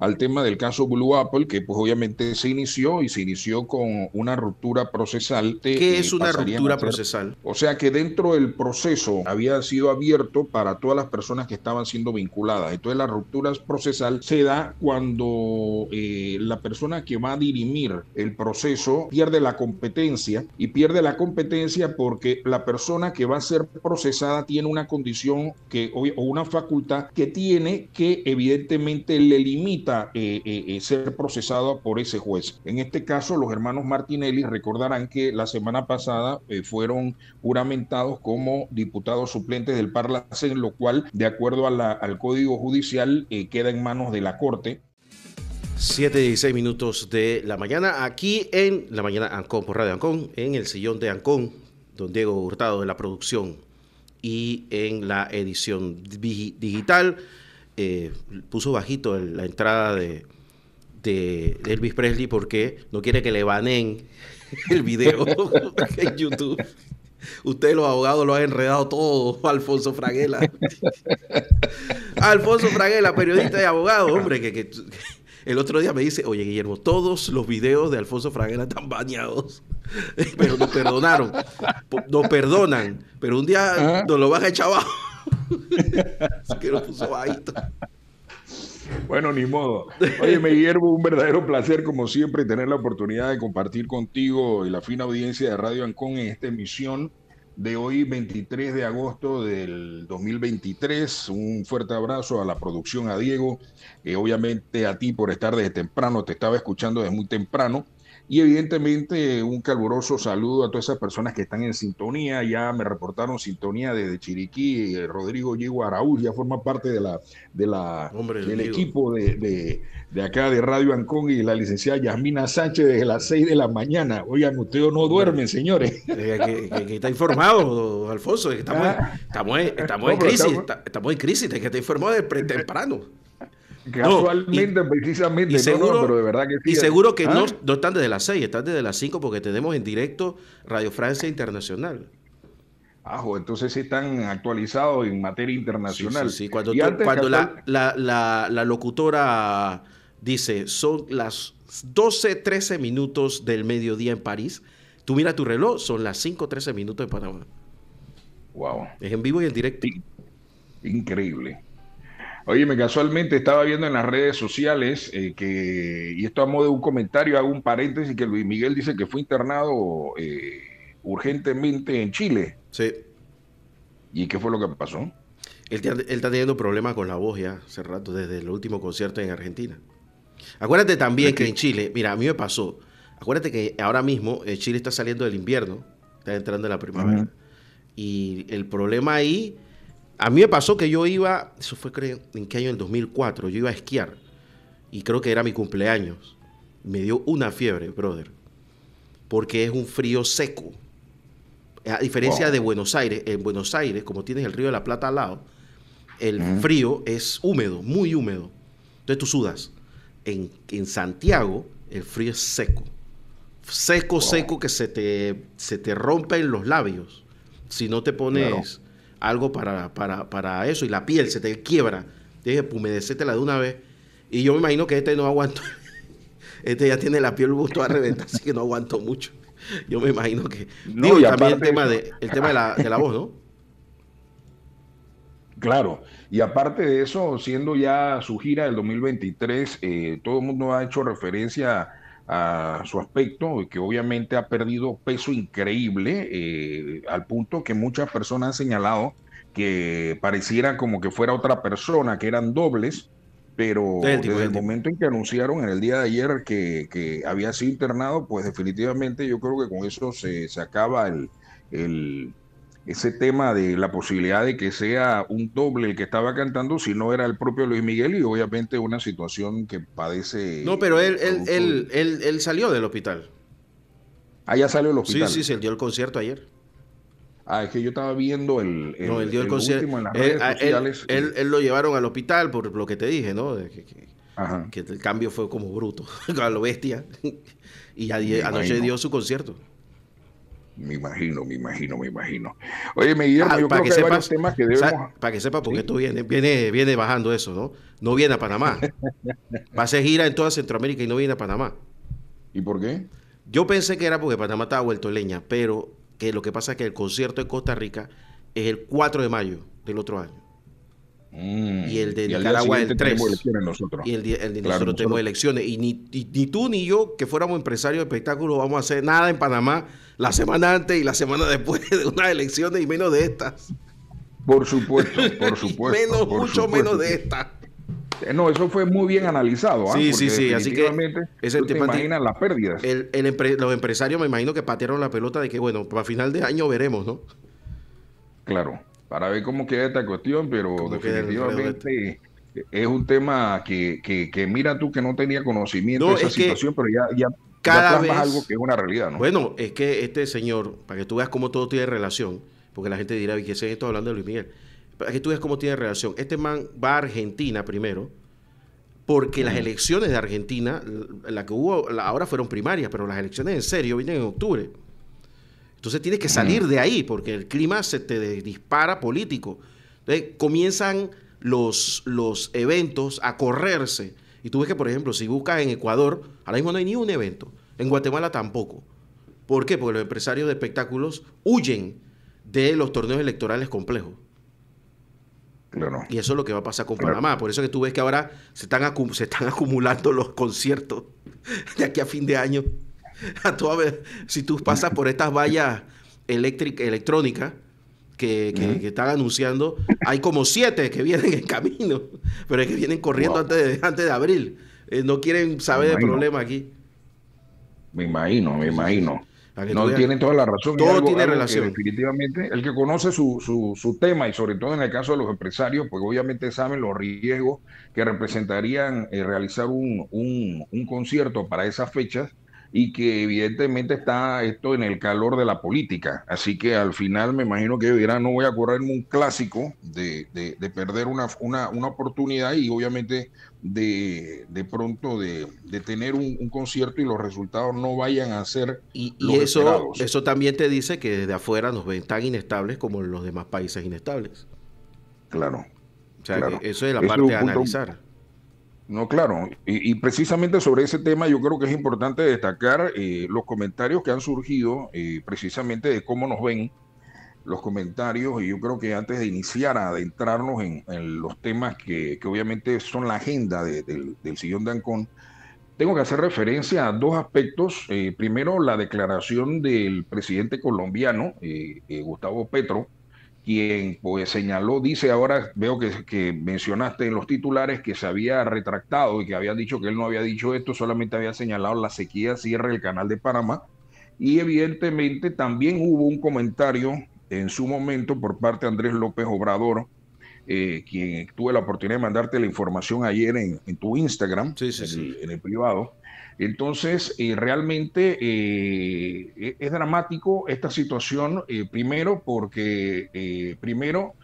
al tema del caso Blue Apple, que pues obviamente se inició con una ruptura procesal, ¿Qué es una pasarían a ruptura ser, procesal? o sea que dentro del proceso había sido abierto para todas las personas que estaban siendo vinculadas. Entonces la ruptura procesal se da cuando la persona que va a dirimir el proceso pierde la competencia, y pierde la competencia porque la persona que va a ser procesada tiene una condición o una facultad que tiene, que evidentemente le limita ser procesado por ese juez. En este caso, los hermanos Martinelli recordarán que la semana pasada fueron juramentados como diputados suplentes del Parlacén, lo cual, de acuerdo al Código Judicial, queda en manos de la Corte. 7:16 de la mañana, aquí en la mañana Ancón, por Radio Ancón, en el sillón de Ancón, don Diego Hurtado de la producción y en la edición digital. Puso bajito la entrada de Elvis Presley porque no quiere que le baneen el video en YouTube. Ustedes los abogados lo han enredado todo, Alfonso Fraguela. Alfonso Fraguela, periodista y abogado, hombre, que el otro día me dice, oye, Guillermo, todos los videos de Alfonso Fraguela están bañados, pero nos perdonaron, nos perdonan, pero un día ¿Ah? nos lo van a echar abajo. Así que lo puso bajito. Bueno, ni modo. Oye, Guillermo, un verdadero placer, como siempre, tener la oportunidad de compartir contigo y la fina audiencia de Radio Ancón en esta emisión de hoy, 23 de agosto del 2023. Un fuerte abrazo a la producción, a Diego, obviamente a ti por estar desde temprano, te estaba escuchando desde muy temprano. Y evidentemente un caluroso saludo a todas esas personas que están en sintonía. Ya me reportaron sintonía desde Chiriquí. Rodrigo Yigo Araúz ya forma parte Hombre, del digo, equipo de acá de Radio Ancón, y la licenciada Yasmina Sánchez desde las 6 de la mañana. Oigan, ustedes no hombre, duermen, señores. que está informado, Alfonso, de que Ah, estamos no, en pero crisis, estamos, estamos en crisis, de que está informado de temprano. No, casualmente, y precisamente, no, no, pero de seguro, verdad que y sí. seguro que no, ¿Ah? no están desde las 6, están desde las 5 porque tenemos en directo Radio Francia Internacional. Entonces sí están actualizados en materia Sí, sí, internacional. sí. Y antes, Cuando casual, la locutora dice son las 12:13 del mediodía en París, tú mira tu reloj, son las 5:13 en Panamá. wow, Es en vivo y en directo. increíble. Oye, casualmente estaba viendo en las redes sociales y esto a modo de un comentario, hago un paréntesis, que Luis Miguel dice que fue internado urgentemente en Chile. Sí. ¿Y qué fue lo que pasó? Él está teniendo problemas con la voz ya hace rato, desde el último concierto en Argentina. Acuérdate Pero también es que que, en Chile, mira, a mí me pasó. Acuérdate que ahora mismo Chile está saliendo del invierno, está entrando en la primavera. ujú, Y el problema ahí, a mí me pasó que yo iba, eso fue creo, ¿en qué año? En el 2004, yo iba a esquiar. Y creo que era mi cumpleaños. Me dio una fiebre, brother. Porque es un frío seco. A diferencia de wow, Buenos Aires, en Buenos Aires, como tienes el río de la Plata al lado, el ujú, frío es húmedo, muy húmedo. Entonces tú sudas. En Santiago, el frío es seco. Seco, wow, seco, que se te rompen los labios. Si no te claro. pones algo para eso, y la piel se te quiebra. Tienes que humedecértela de una vez. Y yo me imagino que este no aguantó. Este ya tiene la piel toda reventada, así que no aguantó mucho. Yo me imagino que. No, Digo, y y también aparte de eso, el tema de la voz, ¿no? claro, y aparte de eso, siendo ya su gira del 2023, todo el mundo ha hecho referencia a su aspecto, que obviamente ha perdido peso increíble, al punto que muchas personas han señalado que pareciera como que fuera otra persona, que eran dobles, Es el pero tipo, es desde el el tipo. momento en que anunciaron en el día de ayer que había sido internado, pues definitivamente yo creo que con eso se acaba el ese tema de la posibilidad de que sea un doble el que estaba cantando, si no era el propio Luis Miguel, y obviamente una situación que No, padece pero producto de... él salió del hospital. Ah, ya salió del Sí, sí, hospital. se dio el concierto ayer. Ah, es que yo estaba viendo No, él dio el lo concierto. último en las redes sociales. Él lo llevaron al hospital por lo que te dije, ¿no? Ajá, Que el cambio fue como bruto, a lo bestia. Y me anoche imagino, dio su concierto. Me imagino. Oye, Guillermo, yo Para creo que que hay varios sepas, temas que debemos... para que sepas, porque ¿Sí? esto viene bajando eso, ¿no? No viene a Panamá. Va a hacer gira en toda Centroamérica y no viene a Panamá. ¿Y por qué? Yo pensé que era porque Panamá estaba vuelto leña, pero que lo que pasa es que el concierto en Costa Rica es el 4 de mayo del otro año. Y el de Y al día Nicaragua es siguiente el tenemos 3. elecciones nosotros. Y el de Claro, nosotros tenemos nosotros, elecciones. Y ni tú ni yo, que fuéramos empresarios de espectáculos, vamos a hacer nada en Panamá la semana antes y la semana después de unas elecciones y menos de estas. por supuesto, por Y supuesto, por mucho menos supuesto. de estas. No, eso fue muy bien analizado, ¿ah? Sí, sí, Porque sí. Así que definitivamente tú te imaginas las pérdidas. los empresarios me imagino que patearon la pelota de que, bueno, para final de año veremos, ¿no? Claro, para ver cómo queda esta cuestión, pero Cómo queda el enredo este. definitivamente es un tema que mira tú que no tenía conocimiento de No, esa es que situación, pero ya cada plasmas algo vez, que es una realidad, ¿no? bueno, es que este señor, para que tú veas cómo todo tiene relación, porque la gente dirá, ¿y qué se está hablando de Luis Miguel? Para que tú veas cómo tiene relación. Este man va a Argentina primero, porque las elecciones de Argentina, la que hubo, ahora fueron primarias, pero las elecciones en serio vienen en octubre. Entonces tienes que salir de ahí, porque el clima se te dispara político. Entonces comienzan los eventos a correrse. Y tú ves que, por ejemplo, si buscas en Ecuador, ahora mismo no hay ni un evento. En Guatemala tampoco. ¿Por qué? Porque los empresarios de espectáculos huyen de los torneos electorales complejos. Claro, Y eso es lo que va a pasar con claro. Panamá. Por eso es que tú ves que ahora se están acumulando los conciertos de aquí a fin de año. A toda vez, si tú pasas por estas vallas electrónicas que están anunciando, hay como 7 que vienen en camino, pero es que vienen corriendo Wow, antes de abril. No quieren me saber de imagino, problema aquí. me Sí, sí, sí, sí. imagino. Para que tú No veas, tienen toda la razón, es todo tiene algo que relación. definitivamente el que conoce su tema y sobre todo en el caso de los empresarios, pues obviamente saben los riesgos que representarían realizar un concierto para esas fechas y que evidentemente está esto en el calor de la política. Así que al final me imagino que ellos dirán, no voy a correrme un clásico de perder una oportunidad y obviamente de pronto de tener un concierto y los resultados no vayan a ser Y los esperados. eso también te dice que desde afuera nos ven tan inestables como los demás países inestables. Claro, O sea, que claro. eso es la Ese es parte un a punto, analizar. no, claro. Y precisamente sobre ese tema yo creo que es importante destacar los comentarios que han surgido precisamente de cómo nos ven los comentarios y yo creo que antes de iniciar a adentrarnos en los temas que obviamente son la agenda del sillón de Ancón, tengo que hacer referencia a dos aspectos. Primero, la declaración del presidente colombiano, Gustavo Petro, quien pues señaló, dice ahora, veo que mencionaste en los titulares que se había retractado y que había dicho que él no había dicho esto, solamente había señalado la sequía, cierre del canal de Panamá. Y evidentemente también hubo un comentario en su momento por parte de Andrés López Obrador, quien tuve la oportunidad de mandarte la información ayer en tu Instagram, Sí, sí, sí. en el privado. Entonces, realmente es dramático esta situación, primero porque, primero,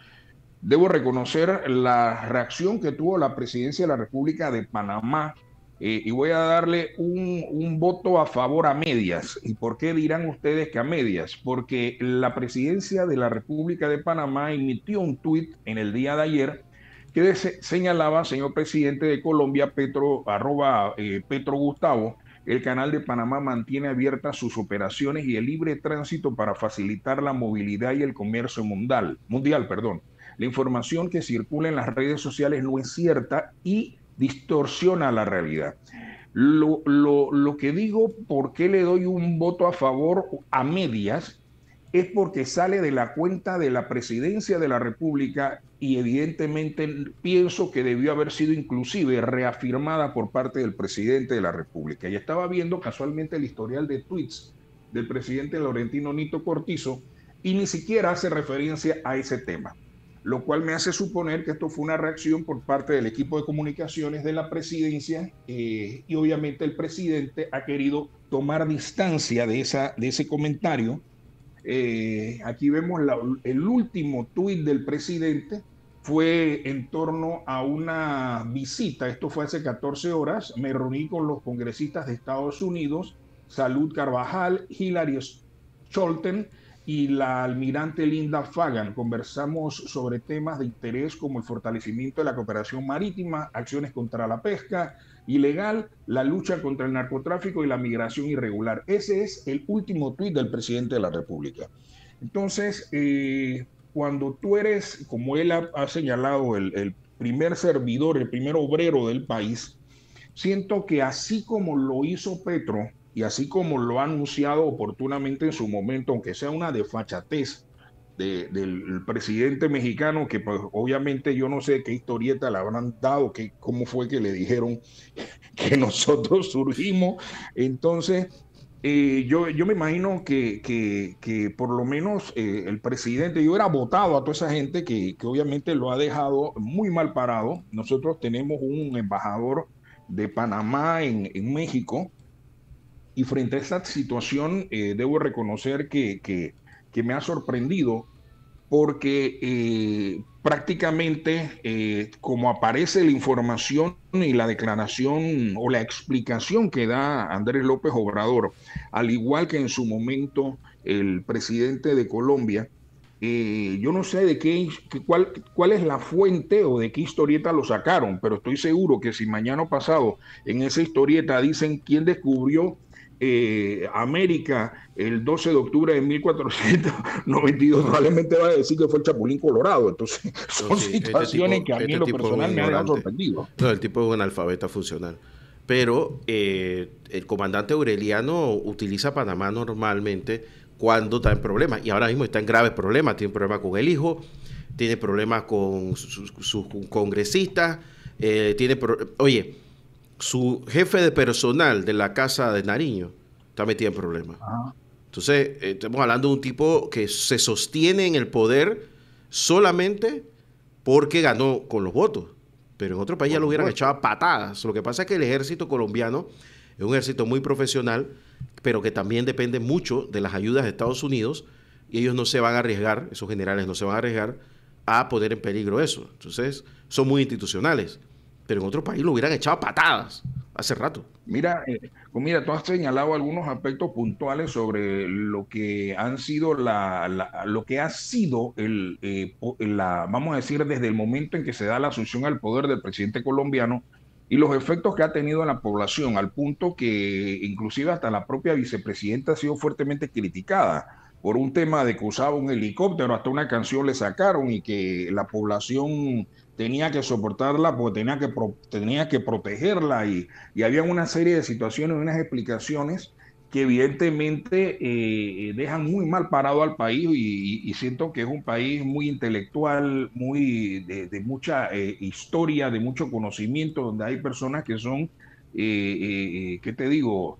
debo reconocer la reacción que tuvo la presidencia de la República de Panamá y voy a darle un voto a favor a medias. ¿Y por qué dirán ustedes que a medias? Porque la presidencia de la República de Panamá emitió un tuit en el día de ayer que señalaba, señor presidente de Colombia, Petro Gustavo, el canal de Panamá mantiene abiertas sus operaciones y el libre tránsito para facilitar la movilidad y el comercio mundial, perdón. La información que circula en las redes sociales no es cierta y distorsiona la realidad. Lo que digo, ¿por qué le doy un voto a favor a medias? Es porque sale de la cuenta de la presidencia de la República y evidentemente pienso que debió haber sido inclusive reafirmada por parte del presidente de la República. Y estaba viendo casualmente el historial de tweets del presidente Laurentino Nito Cortizo y ni siquiera hace referencia a ese tema, lo cual me hace suponer que esto fue una reacción por parte del equipo de comunicaciones de la presidencia y obviamente el presidente ha querido tomar distancia de ese comentario. Aquí vemos el último tuit del presidente fue en torno a una visita, esto fue hace 14 horas, me reuní con los congresistas de Estados Unidos, Salud Carvajal, Hillary Scholten y la almirante Linda Fagan. Conversamos sobre temas de interés como el fortalecimiento de la cooperación marítima, acciones contra la pesca ilegal, la lucha contra el narcotráfico y la migración irregular. Ese es el último tuit del presidente de la República. Entonces, cuando tú eres, como él ha señalado, el primer servidor, el primer obrero del país, siento que así como lo hizo Petro y así como lo ha anunciado oportunamente en su momento, aunque sea una desfachatez del presidente mexicano, que pues, obviamente yo no sé qué historieta le habrán dado, cómo fue que le dijeron que nosotros surgimos. Entonces, yo me imagino que por lo menos el presidente, yo hubiera votado a toda esa gente que obviamente lo ha dejado muy mal parado. Nosotros tenemos un embajador de Panamá en México, y frente a esta situación debo reconocer que me ha sorprendido porque prácticamente como aparece la información y la declaración o la explicación que da Andrés López Obrador, al igual que en su momento el presidente de Colombia, yo no sé cuál es la fuente o de qué historieta lo sacaron, pero estoy seguro que si mañana o pasado en esa historieta dicen quién descubrió América el 12 de octubre de 1492, probablemente va a decir que fue el Chapulín Colorado. Entonces, No, son sí, situaciones que a mí en lo personal me han dejado sorprendido. No, el tipo es un analfabeta funcional. Pero el comandante Aureliano utiliza Panamá normalmente cuando está en problemas. Y ahora mismo está en graves problemas. Tiene problemas con el hijo, tiene problemas con sus congresistas. Oye, su jefe de personal de la Casa de Nariño está metido en problemas. Ajá. Entonces, estamos hablando de un tipo que se sostiene en el poder solamente porque ganó con los votos. Pero en otro país ya lo hubieran echado a patadas. Lo que pasa es que el ejército colombiano es un ejército muy profesional, pero que también depende mucho de las ayudas de Estados Unidos, y ellos no se van a arriesgar, esos generales no se van a arriesgar a poner en peligro eso. Entonces, son muy institucionales. Pero en otro país lo hubieran echado a patadas hace rato. Mira, tú has señalado algunos aspectos puntuales sobre lo que han sido lo que ha sido vamos a decir, desde el momento en que se da la asunción al poder del presidente colombiano y los efectos que ha tenido en la población, al punto que inclusive hasta la propia vicepresidenta ha sido fuertemente criticada por un tema de que usaba un helicóptero, hasta una canción le sacaron y que la población tenía que soportarla porque tenía que protegerla y había una serie de situaciones, unas explicaciones que evidentemente dejan muy mal parado al país y siento que es un país muy intelectual, muy de mucha historia, de mucho conocimiento, donde hay personas que son, ¿qué te digo?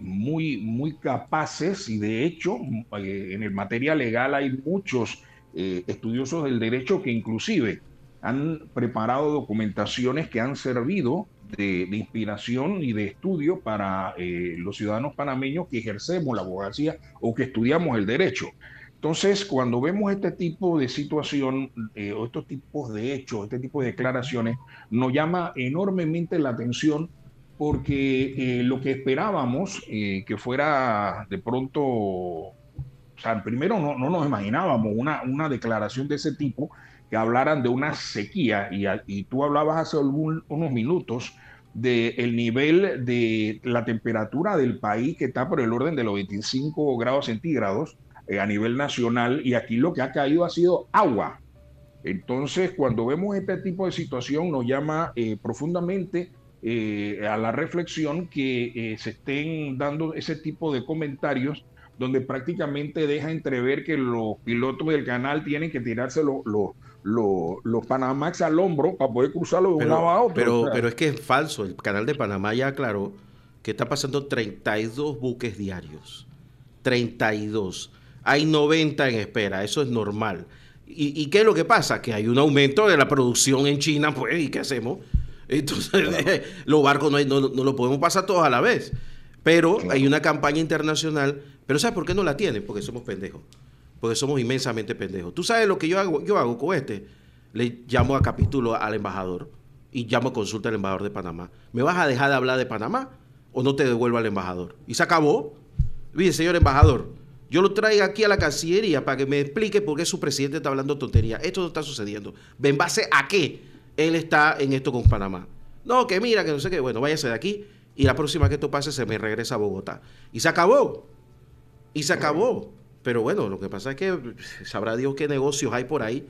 Muy capaces y de hecho en el materia legal hay muchos estudiosos del derecho que inclusive han preparado documentaciones que han servido de inspiración y de estudio para los ciudadanos panameños que ejercemos la abogacía o que estudiamos el derecho. Entonces, cuando vemos este tipo de situación o estos tipos de hechos, este tipo de declaraciones, nos llama enormemente la atención porque lo que esperábamos que fuera de pronto, o sea, primero no nos imaginábamos una declaración de ese tipo, que hablaran de una sequía, y tú hablabas hace unos minutos del nivel de la temperatura del país que está por el orden de los 25 grados centígrados a nivel nacional, y aquí lo que ha caído ha sido agua. Entonces, cuando vemos este tipo de situación, nos llama profundamente a la reflexión que se estén dando ese tipo de comentarios donde prácticamente deja entrever que los pilotos del canal tienen que tirarse los Panamax al hombro para poder cruzarlo de un lado a otro. O sea, Pero es que es falso. El canal de Panamá ya aclaró que está pasando 32 buques diarios. 32. Hay 90 en espera. Eso es normal. ¿Y qué es lo que pasa? Que hay un aumento de la producción en China, pues, ¿y qué hacemos? Entonces, claro, los barcos no lo podemos pasar todos a la vez. Pero claro, hay una campaña internacional. Pero ¿sabes por qué no la tienen? Porque somos pendejos. Porque somos inmensamente pendejos. ¿Tú sabes lo que yo hago con este? Le llamo a capítulo al embajador y llamo a consulta al embajador de Panamá. ¿Me vas a dejar de hablar de Panamá o no te devuelvo al embajador? Y se acabó. Mire, señor embajador, yo lo traiga aquí a la Cancillería para que me explique por qué su presidente está hablando tontería. Esto no está sucediendo. ¿En base a qué él está en esto con Panamá? No, que mira, que no sé qué. Bueno, váyase de aquí y la próxima que esto pase se me regresa a Bogotá. Y se acabó. Y se acabó. Pero bueno, lo que pasa es que sabrá Dios qué negocios hay por ahí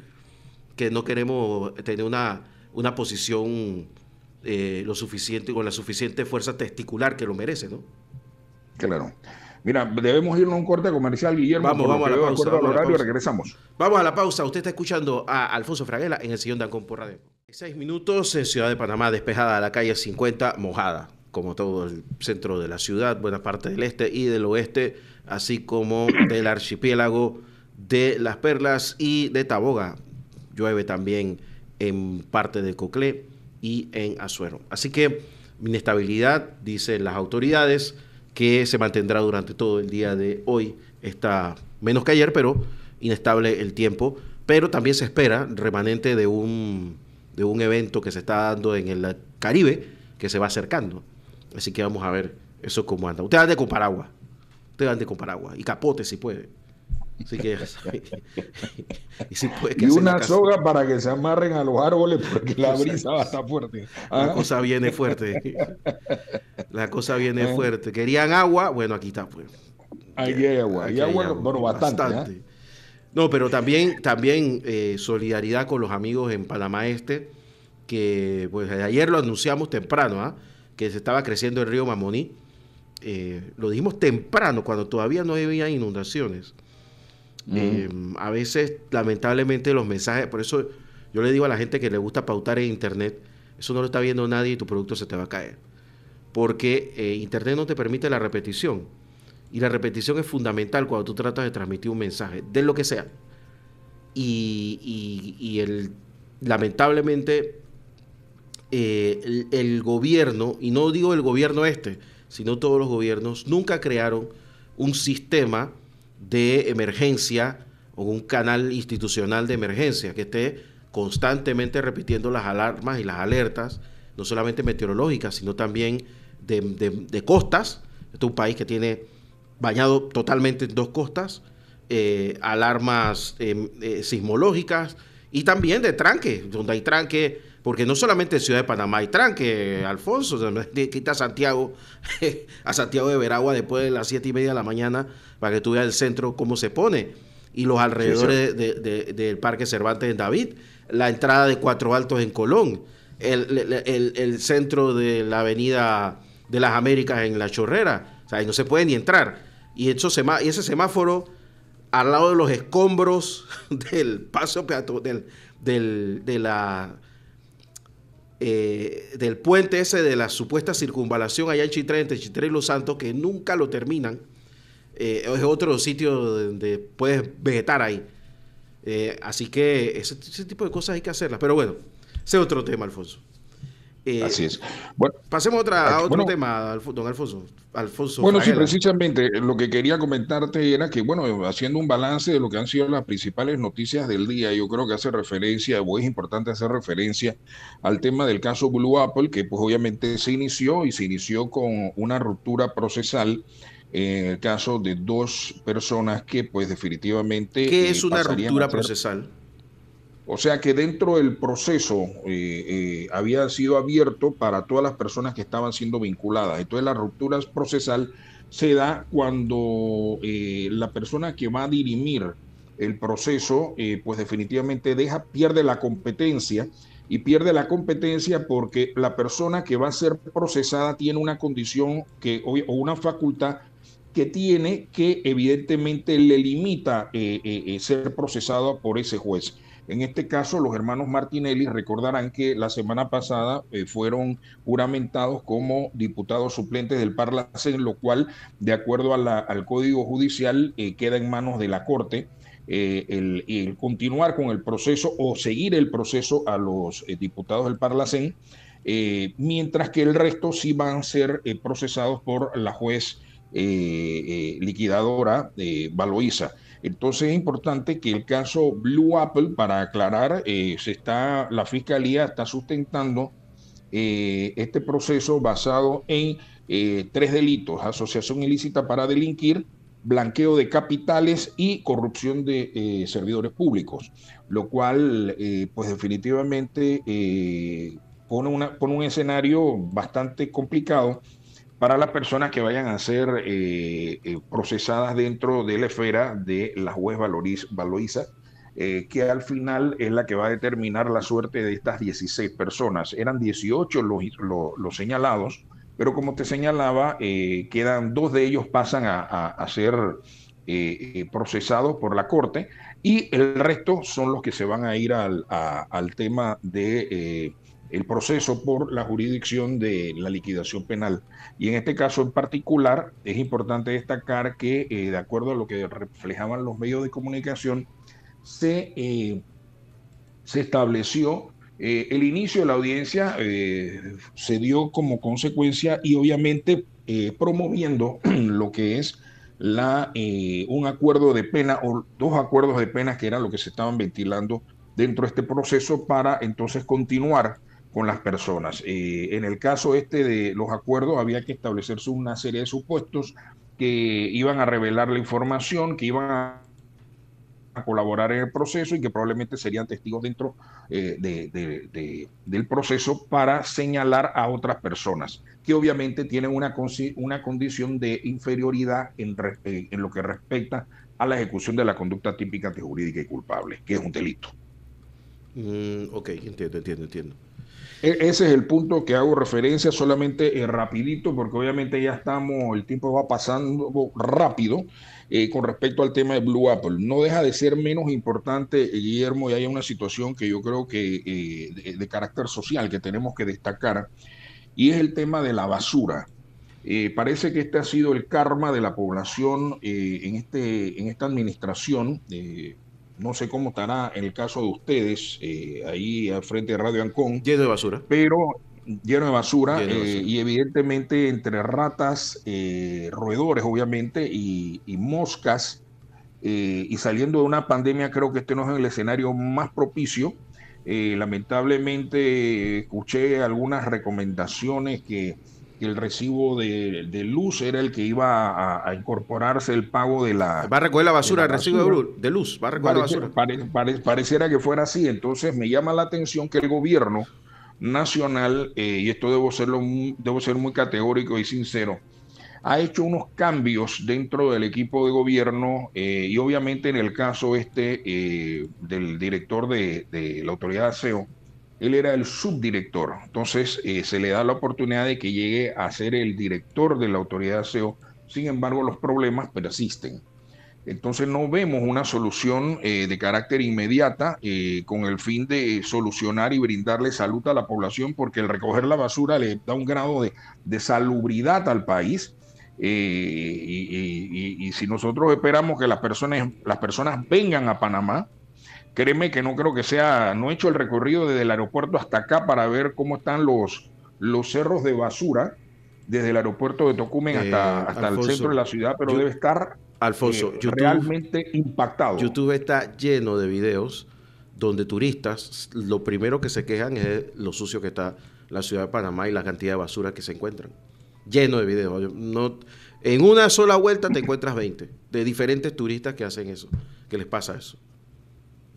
que no queremos tener una posición lo suficiente, con la suficiente fuerza testicular que lo merece, ¿no? Claro. Mira, debemos irnos a un corte comercial, Guillermo, Vamos a la de pausa, acuerdo al vamos a la horario, pausa. regresamos. Vamos a la pausa. Usted está escuchando a Alfonso Fraguela en el sillón de Ancon por Radio. 6 minutos en Ciudad de Panamá, despejada la calle 50, mojada, como todo el centro de la ciudad, buena parte del este y del oeste, así como del archipiélago de Las Perlas y de Taboga. Llueve también en parte de Coclé y en Azuero. Así que inestabilidad, dicen las autoridades, que se mantendrá durante todo el día de hoy. Está menos que ayer, pero inestable el tiempo. Pero también se espera remanente de un evento que se está dando en el Caribe, que se va acercando. Así que vamos a ver eso cómo anda. Usted ande con paraguas. Usted ande con paraguas. Y capote si puede. Así que, y si puede, y una soga para que se amarren a los árboles porque la brisa va a estar fuerte. La cosa viene fuerte. La cosa viene fuerte. ¿Querían agua? Bueno, aquí está. Pues. Aquí hay agua. Aquí hay agua, bueno, bastante. No, pero también solidaridad con los amigos en Panamá Este, que pues ayer lo anunciamos temprano, que se estaba creciendo el río Mamoní. Lo dijimos temprano, cuando todavía no había inundaciones. A veces, lamentablemente, los mensajes, por eso yo le digo a la gente que le gusta pautar en internet, eso no lo está viendo nadie y tu producto se te va a caer. Porque internet no te permite la repetición. Y la repetición es fundamental cuando tú tratas de transmitir un mensaje, de lo que sea. Lamentablemente, el gobierno, y no digo el gobierno sino todos los gobiernos, nunca crearon un sistema de emergencia o un canal institucional de emergencia que esté constantemente repitiendo las alarmas y las alertas, no solamente meteorológicas, sino también de costas. Este es un país que tiene bañado totalmente en 2 costas, alarmas sismológicas y también de tranque, donde hay tranque, porque no solamente en Ciudad de Panamá hay tranque, Alfonso, quita a Santiago de Veragua después de las 7:30 de la mañana para que tú veas el centro cómo se pone, y los alrededores del Parque Cervantes en David, la entrada de Cuatro Altos en Colón, el centro de la Avenida de las Américas en La Chorrera, o sea, ahí no se puede ni entrar, y ese semáforo al lado de los escombros del paso peatonal, del puente ese de la supuesta circunvalación allá en Chitré, entre Chitré y Los Santos, que nunca lo terminan. Es otro sitio donde puedes vegetar ahí. Así que ese tipo de cosas hay que hacerlas. Pero bueno, ese es otro tema, Alfonso. Así es. Bueno, pasemos a otro tema, don Alfonso. Bueno, Fraguela. sí, precisamente lo que quería comentarte era que, bueno, haciendo un balance de lo que han sido las principales noticias del día, yo creo que hace referencia, o es importante hacer referencia al tema del caso Blue Apple, que pues obviamente se inició con una ruptura procesal en el caso de 2 personas que pues definitivamente... ¿Qué es una ruptura procesal? O sea que dentro del proceso había sido abierto para todas las personas que estaban siendo vinculadas. Entonces la ruptura procesal se da cuando la persona que va a dirimir el proceso, pues definitivamente pierde la competencia, y pierde la competencia porque la persona que va a ser procesada tiene una condición o una facultad que tiene que evidentemente le limita ser procesado por ese juez. En este caso, los hermanos Martinelli recordarán que la semana pasada fueron juramentados como diputados suplentes del Parlacén, lo cual, de acuerdo al Código Judicial, queda en manos de la Corte el continuar con el proceso o seguir el proceso a los diputados del Parlacén, mientras que el resto sí van a ser procesados por la juez liquidadora Valoisa. Entonces es importante que el caso Blue Apple, para aclarar, la Fiscalía está sustentando este proceso basado en 3 delitos: asociación ilícita para delinquir, blanqueo de capitales y corrupción de servidores públicos, lo cual pues definitivamente pone un escenario bastante complicado para las personas que vayan a ser procesadas dentro de la esfera de la juez Valoisa, que al final es la que va a determinar la suerte de estas 16 personas. Eran 18 los señalados, pero como te señalaba, quedan dos de ellos pasan a ser procesados por la Corte y el resto son los que se van a ir al tema de el proceso por la jurisdicción de la liquidación penal. Y en este caso en particular es importante destacar que de acuerdo a lo que reflejaban los medios de comunicación, se estableció el inicio de la audiencia, se dio como consecuencia y obviamente promoviendo lo que es un acuerdo de pena o dos acuerdos de pena que eran lo que se estaban ventilando dentro de este proceso para entonces continuar con las personas. En el caso este de los acuerdos había que establecerse una serie de supuestos que iban a revelar la información, que iban a colaborar en el proceso y que probablemente serían testigos dentro del proceso para señalar a otras personas que obviamente tienen una condición de inferioridad en lo que respecta a la ejecución de la conducta típica antijurídica y culpable, que es un delito. Ok, entiendo. Ese es el punto que hago referencia solamente rapidito, porque obviamente ya estamos, el tiempo va pasando rápido con respecto al tema de Blue Apple. No deja de ser menos importante, Guillermo, y hay una situación que yo creo que de carácter social que tenemos que destacar, y es el tema de la basura. Parece que este ha sido el karma de la población en esta administración. No sé cómo estará en el caso de ustedes, ahí al frente de Radio Ancón, Lleno de basura. pero lleno de basura, Lleno de basura. y evidentemente entre ratas, roedores obviamente, y moscas, y saliendo de una pandemia, creo que este no es el escenario más propicio. Lamentablemente escuché algunas recomendaciones que el recibo de luz era el que iba a incorporarse el pago Va a recoger la de basura, la el residuo basura. de luz, va a recoger la basura. Pareciera que fuera así. Entonces me llama la atención que el gobierno nacional, y esto debo ser muy categórico y sincero, ha hecho unos cambios dentro del equipo de gobierno, y obviamente en el caso del director de la autoridad de aseo, él era el subdirector. Entonces se le da la oportunidad de que llegue a ser el director de la autoridad de aseo. Sin embargo, los problemas persisten. Entonces no vemos una solución de carácter inmediata con el fin de solucionar y brindarle salud a la población, porque el recoger la basura le da un grado de salubridad al país. Y si nosotros esperamos que las personas vengan a Panamá, créeme que no creo que sea, no he hecho el recorrido desde el aeropuerto hasta acá para ver cómo están los cerros de basura desde el aeropuerto de Tocumen hasta el centro de Alfonso, la ciudad, pero yo, debe estar Alfonso, realmente impactado. YouTube está lleno de videos donde turistas lo primero que se quejan es lo sucio que está la ciudad de Panamá y la cantidad de basura que se encuentran. Lleno de videos. No, en una sola vuelta te encuentras 20 de diferentes turistas que hacen eso, que les pasa eso.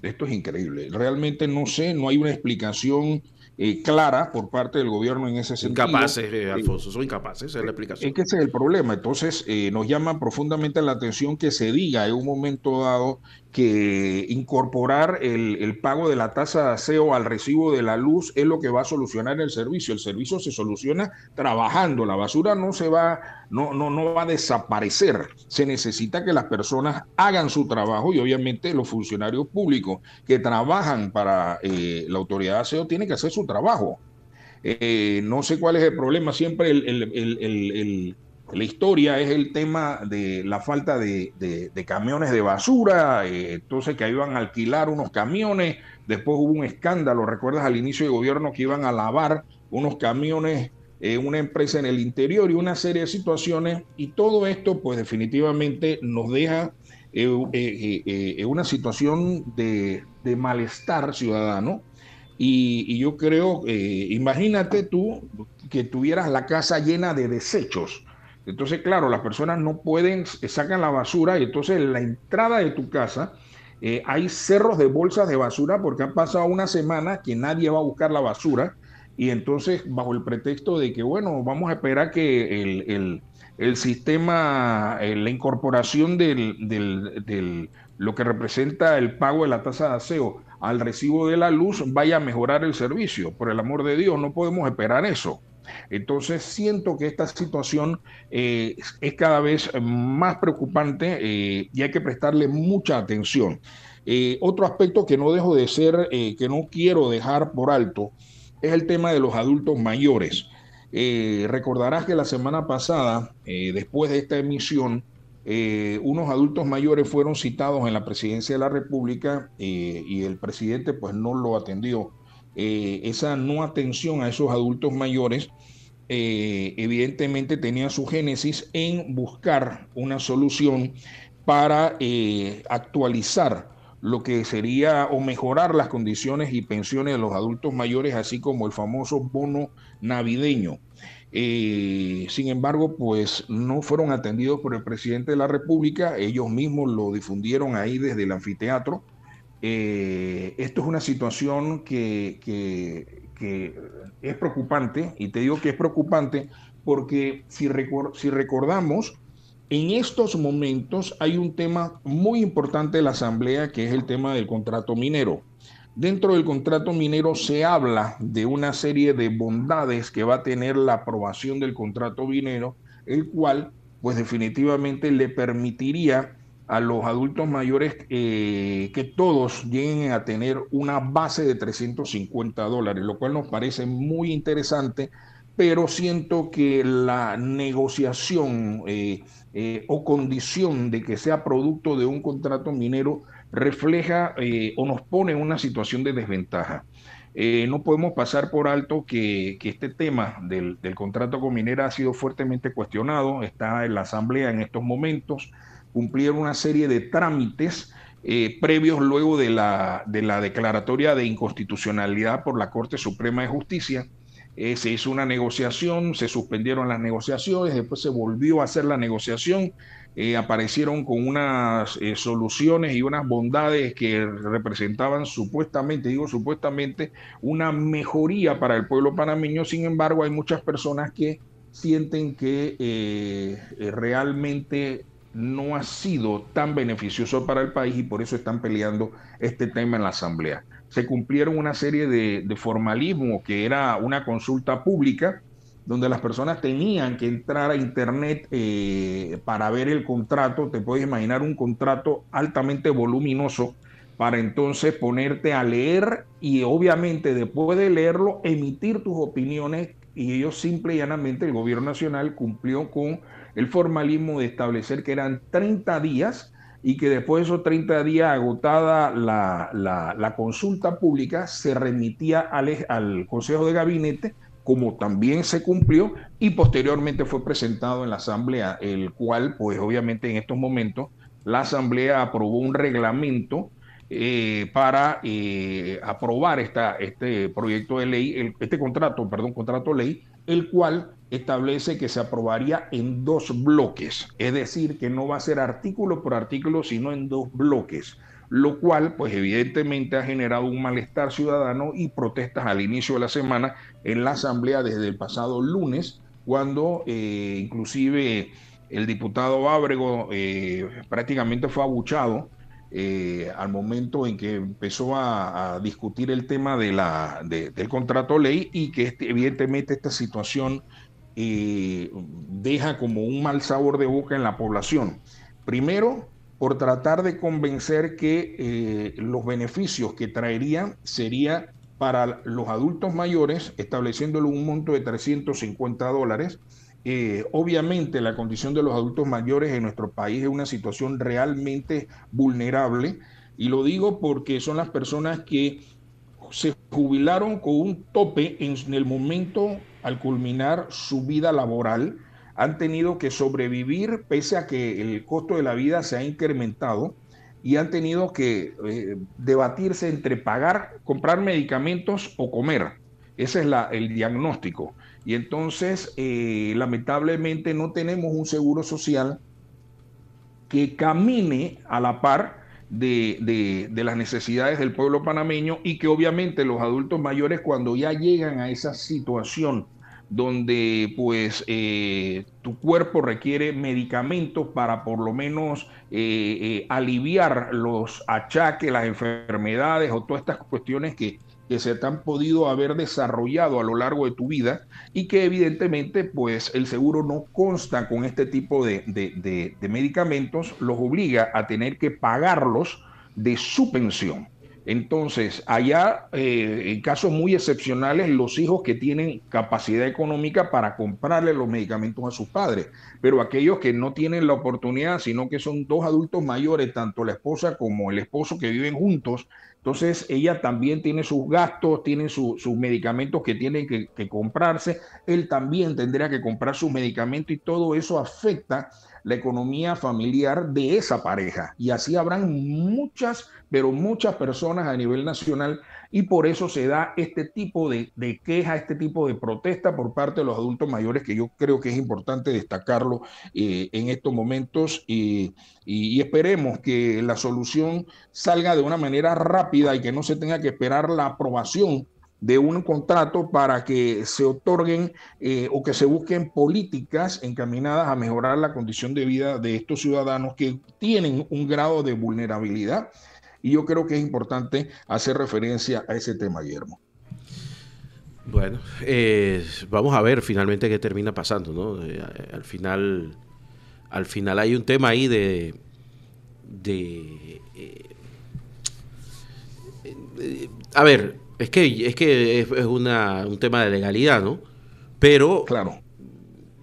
Esto es increíble. Realmente no sé, no hay una explicación clara por parte del gobierno en ese sentido. Incapaces, Alfonso, son incapaces, esa es la Es explicación. que ese es el problema. Entonces, nos llama profundamente la atención que se diga en un momento dado que incorporar el pago de la tasa de aseo al recibo de la luz es lo que va a solucionar el servicio. El servicio se soluciona trabajando. La basura no va a desaparecer. Se necesita que las personas hagan su trabajo y obviamente los funcionarios públicos que trabajan para la autoridad de aseo tienen que hacer su trabajo. No sé cuál es el problema, siempre la historia es el tema de la falta de camiones de basura, entonces que iban a alquilar unos camiones, después hubo un escándalo, recuerdas al inicio de gobierno que iban a lavar unos camiones, una empresa en el interior y una serie de situaciones, y todo esto pues definitivamente nos deja una situación de malestar ciudadano. Y yo creo, imagínate tú que tuvieras la casa llena de desechos. Entonces, claro, las personas no pueden, sacan la basura y entonces en la entrada de tu casa hay cerros de bolsas de basura porque ha pasado una semana que nadie va a buscar la basura y entonces bajo el pretexto de que, bueno, vamos a esperar que el sistema, la incorporación lo que representa el pago de la tasa de aseo al recibo de la luz vaya a mejorar el servicio. Por el amor de Dios, no podemos esperar eso. Entonces siento que esta situación es cada vez más preocupante y hay que prestarle mucha atención. Otro aspecto que no dejo de ser, que no quiero dejar por alto, es el tema de los adultos mayores. Recordarás que la semana pasada, después de esta emisión, unos adultos mayores fueron citados en la presidencia de la República y el presidente pues no lo atendió. Esa no atención a esos adultos mayores evidentemente tenía su génesis en buscar una solución para actualizar lo que sería o mejorar las condiciones y pensiones de los adultos mayores, así como el famoso bono navideño. Sin embargo, pues no fueron atendidos por el presidente de la República, ellos mismos lo difundieron ahí desde el anfiteatro. Esto es una situación que es preocupante, y te digo que es preocupante porque si recordamos, en estos momentos hay un tema muy importante de la Asamblea que es el tema del contrato minero. Dentro del contrato minero se habla de una serie de bondades que va a tener la aprobación del contrato minero, el cual pues definitivamente le permitiría a los adultos mayores que todos lleguen a tener una base de $350, lo cual nos parece muy interesante, pero siento que la negociación o condición de que sea producto de un contrato minero refleja o nos pone en una situación de desventaja. No podemos pasar por alto que este tema del contrato con minera ha sido fuertemente cuestionado, está en la Asamblea en estos momentos, cumplieron una serie de trámites previos luego de la declaratoria de inconstitucionalidad por la Corte Suprema de Justicia. Se hizo una negociación, se suspendieron las negociaciones, después se volvió a hacer la negociación, aparecieron con unas soluciones y unas bondades que representaban supuestamente, digo supuestamente, una mejoría para el pueblo panameño. Sin embargo, hay muchas personas que sienten que realmente no ha sido tan beneficioso para el país y por eso están peleando este tema en la Asamblea. Se cumplieron una serie de formalismos que era una consulta pública donde las personas tenían que entrar a internet para ver el contrato. Te puedes imaginar un contrato altamente voluminoso para entonces ponerte a leer y obviamente después de leerlo emitir tus opiniones y ellos simple y llanamente el gobierno nacional cumplió con el formalismo de establecer que eran 30 días y que después de esos 30 días agotada la consulta pública se remitía al Consejo de Gabinete como también se cumplió y posteriormente fue presentado en la Asamblea, el cual pues obviamente en estos momentos la Asamblea aprobó un reglamento para aprobar este proyecto de ley, este contrato, perdón, contrato ley, el cual establece que se aprobaría en dos bloques, es decir, que no va a ser artículo por artículo, sino en dos bloques, lo cual, pues evidentemente ha generado un malestar ciudadano y protestas al inicio de la semana en la Asamblea desde el pasado lunes, cuando inclusive el diputado Ábrego prácticamente fue abuchado al momento en que empezó a discutir el tema del contrato ley y que evidentemente esta situación deja como un mal sabor de boca en la población. Primero, por tratar de convencer que los beneficios que traería sería para los adultos mayores, estableciéndole un monto de $350. Obviamente la condición de los adultos mayores en nuestro país es una situación realmente vulnerable y lo digo porque son las personas que se jubilaron con un tope en el momento al culminar su vida laboral, han tenido que sobrevivir pese a que el costo de la vida se ha incrementado y han tenido que debatirse entre pagar, comprar medicamentos o comer. Ese es el diagnóstico. Y entonces, lamentablemente, no tenemos un seguro social que camine a la par de las necesidades del pueblo panameño, y que obviamente los adultos mayores, cuando ya llegan a esa situación donde pues tu cuerpo requiere medicamentos para por lo menos aliviar los achaques, las enfermedades o todas estas cuestiones que se te han podido haber desarrollado a lo largo de tu vida, y que evidentemente pues el seguro no consta con este tipo de medicamentos, los obliga a tener que pagarlos de su pensión. Entonces, allá, en casos muy excepcionales, los hijos que tienen capacidad económica para comprarle los medicamentos a sus padres, pero aquellos que no tienen la oportunidad, sino que son dos adultos mayores, tanto la esposa como el esposo, que viven juntos, entonces ella también tiene sus gastos, tiene sus medicamentos que tienen que comprarse, él también tendría que comprar sus medicamentos, y todo eso afecta la economía familiar de esa pareja. Y así habrán muchas, pero muchas personas a nivel nacional, y por eso se da este tipo de queja, este tipo de protesta por parte de los adultos mayores, que yo creo que es importante destacarlo en estos momentos, y esperemos que la solución salga de una manera rápida y que no se tenga que esperar la aprobación de un contrato para que se otorguen o que se busquen políticas encaminadas a mejorar la condición de vida de estos ciudadanos que tienen un grado de vulnerabilidad. Y yo creo que es importante hacer referencia a ese tema, Guillermo. Bueno, vamos a ver finalmente qué termina pasando, ¿no? Al final hay un tema ahí de a ver, es un tema de legalidad, ¿no? Pero Claro.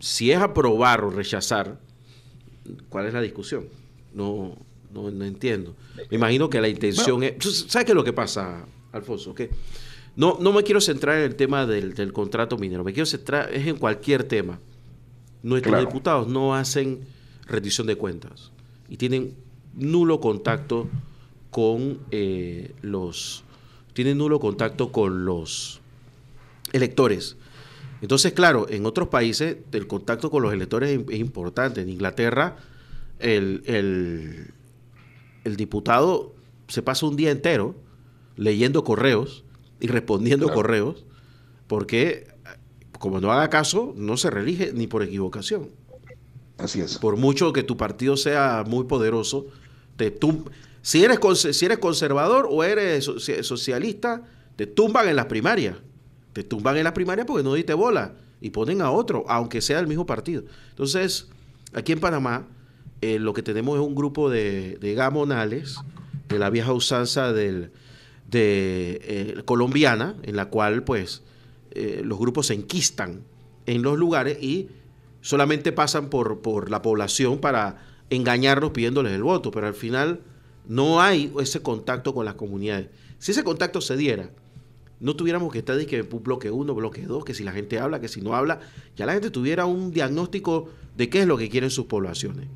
si es aprobar o rechazar, ¿cuál es la discusión? No, no entiendo. Me imagino que la Bueno, intención es... ¿Sabes qué es lo que pasa, Alfonso? Que no me quiero centrar en el tema del contrato minero, me quiero centrar es en cualquier tema. Nuestros claro. diputados no hacen rendición de cuentas y tienen nulo contacto con tienen nulo contacto con los electores. Entonces, claro, en otros países el contacto con los electores es importante. En Inglaterra, el, el, el diputado se pasa un día entero leyendo correos y respondiendo Claro. correos, porque como no haga caso, no se reelige ni por equivocación. Así es. Por mucho que tu partido sea muy poderoso, si eres conservador o eres socialista, te tumban en las primarias. Te tumban en las primarias porque no diste bola y ponen a otro, aunque sea el mismo partido. Entonces, aquí en Panamá, lo que tenemos es un grupo de gamonales de la vieja usanza colombiana, en la cual pues los grupos se enquistan en los lugares y solamente pasan por la población para engañarlos pidiéndoles el voto, pero al final no hay ese contacto con las comunidades. Si ese contacto se diera, no tuviéramos que estar que bloque 1, bloque 2, que si la gente habla, que si no habla, ya la gente tuviera un diagnóstico de qué es lo que quieren sus poblaciones.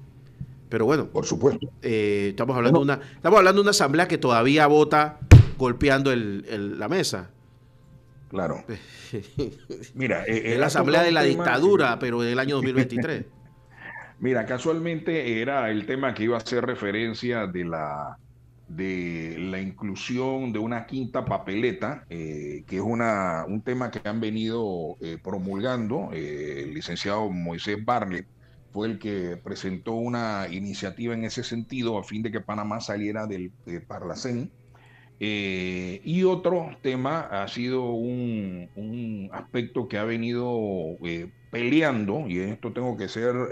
Pero bueno, Por supuesto. estamos hablando Bueno, de una asamblea que todavía vota golpeando la mesa. claro. Mira, Es la has asamblea tocado de un la tema. dictadura, pero del año 2023. Mira, casualmente era el tema que iba a hacer referencia de la inclusión de una quinta papeleta, que es un tema que han venido promulgando. El licenciado Moisés Barlet fue el que presentó una iniciativa en ese sentido a fin de que Panamá saliera del Parlacén. Y otro tema ha sido un aspecto que ha venido peleando, y en esto tengo que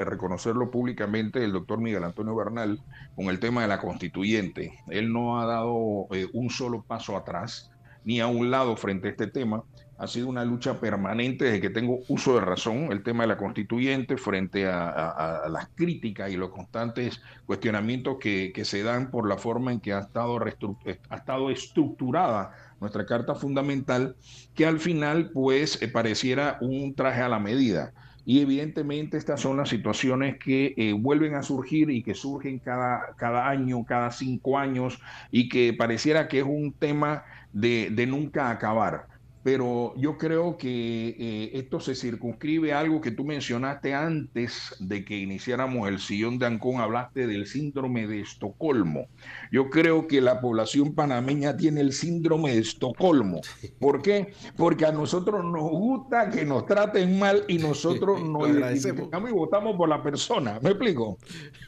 reconocerlo públicamente, el doctor Miguel Antonio Bernal, con el tema de la constituyente. Él no ha dado un solo paso atrás ni a un lado frente a este tema. Ha sido una lucha permanente desde que tengo uso de razón, el tema de la constituyente, frente a las críticas y los constantes cuestionamientos que se dan por la forma en que ha estado estructurada nuestra Carta Fundamental, que al final pues pareciera un traje a la medida. Y evidentemente estas son las situaciones que vuelven a surgir y que surgen cada año, cada 5 años, y que pareciera que es un tema de nunca acabar. pero yo creo que esto se circunscribe a algo que tú mencionaste antes de que iniciáramos el sillón de Ancón, hablaste del síndrome de Estocolmo. Yo creo que la población panameña tiene el síndrome de Estocolmo. ¿Por qué? Porque a nosotros nos gusta que nos traten mal y nosotros Lo nos agradecemos. identificamos y votamos por la persona. ¿Me explico?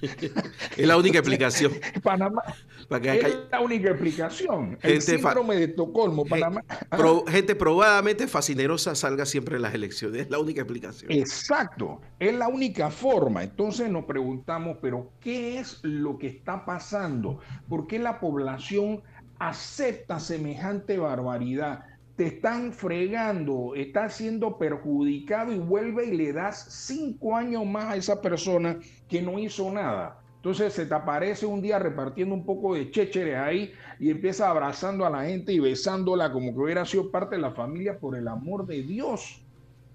Es la única Entonces, explicación. Panamá Para que es acá la única explicación. El gente, síndrome de Estocolmo, Panamá. ¿Ah? gente probadamente fascinerosa salga siempre en las elecciones. Es la única explicación. Exacto, es la única forma. Entonces nos preguntamos, pero ¿qué es lo que está pasando? ¿Por qué la población acepta semejante barbaridad? Te están fregando, estás siendo perjudicado y vuelve y le das 5 años más a esa persona que no hizo nada. Entonces se te aparece un día repartiendo un poco de chécheres ahí y empieza abrazando a la gente y besándola como que hubiera sido parte de la familia por el amor de Dios.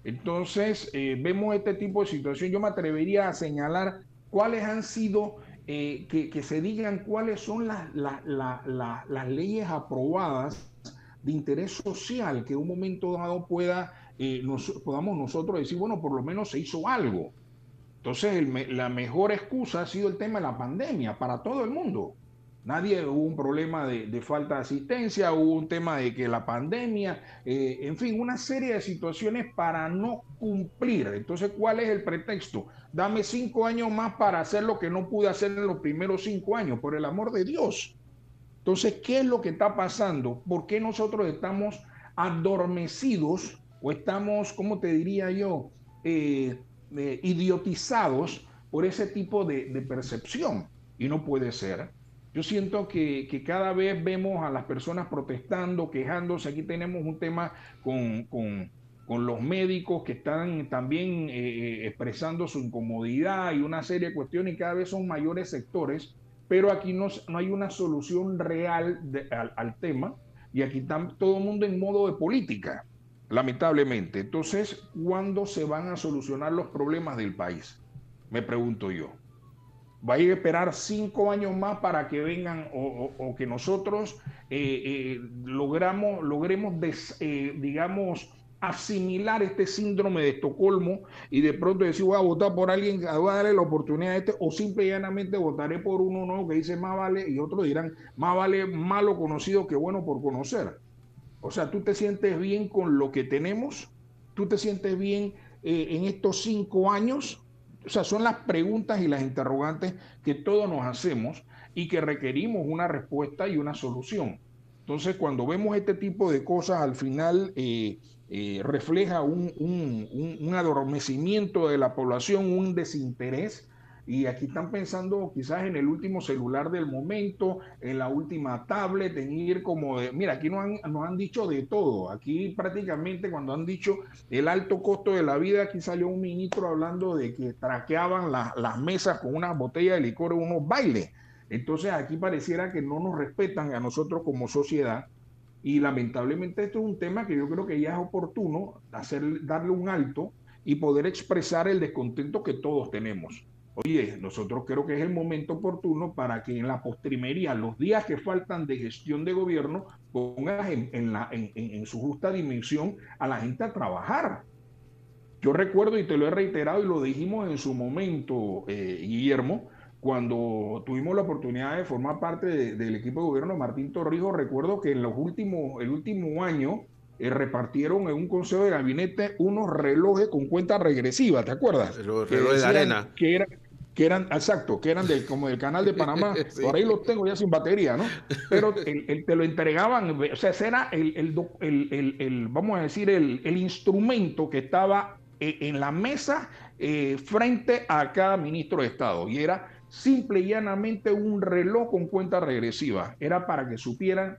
Entonces, vemos este tipo de situación. Yo me atrevería a señalar cuáles han sido, que se digan cuáles son las leyes aprobadas de interés social que en un momento dado podamos nosotros decir, bueno, por lo menos se hizo algo. Entonces, la mejor excusa ha sido el tema de la pandemia para todo el mundo. Nadie hubo un problema de falta de asistencia, hubo un tema de que la pandemia, en fin, una serie de situaciones para no cumplir. Entonces, ¿cuál es el pretexto? Dame 5 años más para hacer lo que no pude hacer en los primeros 5 años, por el amor de Dios. Entonces, ¿qué es lo que está pasando? ¿Por qué nosotros estamos adormecidos o estamos, ¿cómo te diría yo? Idiotizados por ese tipo de percepción. Y no puede ser. Yo siento que cada vez vemos a las personas protestando, quejándose. Aquí tenemos un tema con los médicos que están también expresando su incomodidad y una serie de cuestiones y cada vez son mayores sectores, pero aquí no hay una solución real al tema y aquí está todo el mundo en modo de política, lamentablemente. Entonces, ¿cuándo se van a solucionar los problemas del país? Me pregunto yo. ¿Va a ir a esperar 5 años más para que vengan o que nosotros logremos digamos, asimilar este síndrome de Estocolmo y de pronto decir voy a votar por alguien, voy a darle la oportunidad a este o simple y llanamente votaré por uno nuevo que dice más vale y otros dirán más vale malo conocido que bueno por conocer? O sea, ¿tú te sientes bien con lo que tenemos? ¿Tú te sientes bien en estos 5 años? O sea, son las preguntas y las interrogantes que todos nos hacemos y que requerimos una respuesta y una solución. Entonces, cuando vemos este tipo de cosas, al final refleja un adormecimiento de la población, un desinterés. Y aquí están pensando quizás en el último celular del momento, en la última tablet, en ir como de, mira, aquí nos han dicho de todo. Aquí prácticamente cuando han dicho el alto costo de la vida, aquí salió un ministro hablando de que traqueaban las mesas con unas botellas de licor en unos bailes. Entonces aquí pareciera que no nos respetan a nosotros como sociedad y lamentablemente esto es un tema que yo creo que ya es oportuno darle un alto y poder expresar el descontento que todos tenemos. Oye, nosotros creo que es el momento oportuno para que en la postrimería, los días que faltan de gestión de gobierno, pongas en su justa dimensión a la gente a trabajar. Yo recuerdo, y te lo he reiterado y lo dijimos en su momento, Guillermo, cuando tuvimos la oportunidad de formar parte del equipo de gobierno de Martín Torrijos, recuerdo que en el último año repartieron en un consejo de gabinete unos relojes con cuenta regresiva, ¿te acuerdas? Los Que relojes de decían arena. exacto, que eran como del canal de Panamá, Sí. por ahí los tengo ya sin batería, ¿no? Pero te lo entregaban, o sea, ese era vamos a decir, el instrumento que estaba en la mesa frente a cada ministro de Estado y era simple y llanamente un reloj con cuenta regresiva. Era para que supieran,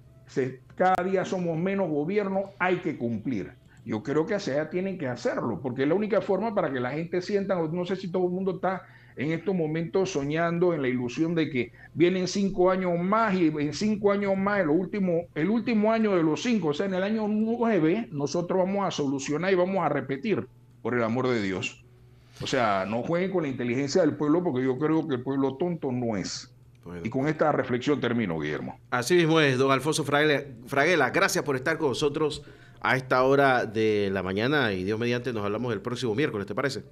cada día somos menos gobierno, hay que cumplir. Yo creo que allá tienen que hacerlo, porque es la única forma para que la gente sienta, no sé si todo el mundo está en estos momentos soñando en la ilusión de que vienen 5 años más y en 5 años más, el último año de los 5, o sea, en el año 9, nosotros vamos a solucionar y vamos a repetir, por el amor de Dios. O sea, no jueguen con la inteligencia del pueblo porque yo creo que el pueblo tonto no es. Bueno, Y con esta reflexión termino, Guillermo. así mismo es, don Alfonso Fraguela. Gracias por estar con nosotros a esta hora de la mañana y Dios mediante nos hablamos el próximo miércoles, ¿te parece?